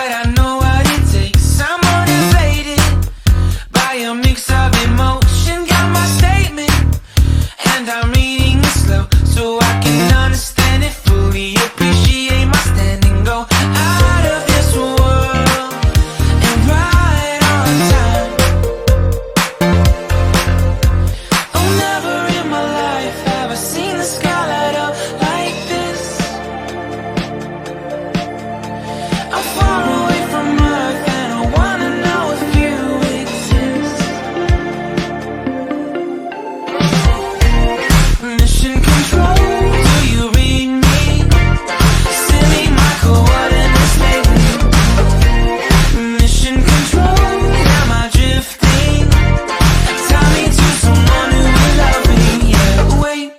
but I know what it takes. I'm motivated by a mix of emotion. Got my statement, and I'm reading it slow so I can understand it fully. Appreciate my stand and go out of this world and right on time. Oh, never in my life have I seen the sky light up like this. I'm far away from Earth and I wanna know if you exist. Mission control, do you read me? Send me my coordinates lately. Mission control, am I drifting? Tie me to someone who will love me. Yeah, wait,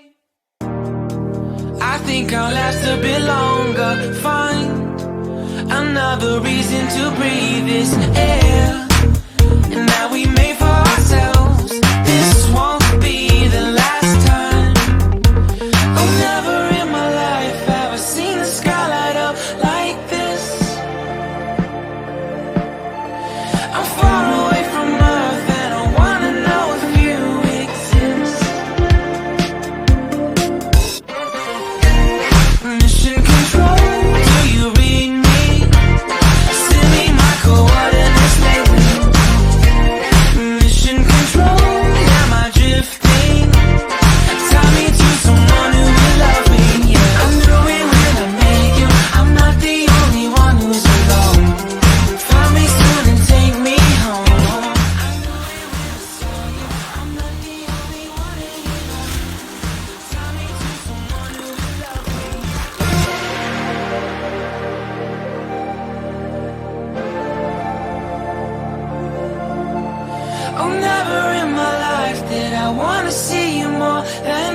I think I'll last a bit longer. Find another reason to breathe this air, and that we made for ourselves. This won't be the last time. Oh, never in my life have I seen the sky light up like this. I'm far away from Earth and I wanna know if you exist. Mission control, do you read me? Send me my coordinates lately. Mission control, am I drifting? Tie me to someone who will love me. Yeah, I know it when I make you. I'm not the only one who's alone. Find me soon and take me home. I know it when I saw you. I'm not the only one anymore. Tie me to someone who will love me. Oh, never in my life did I wanna see you more than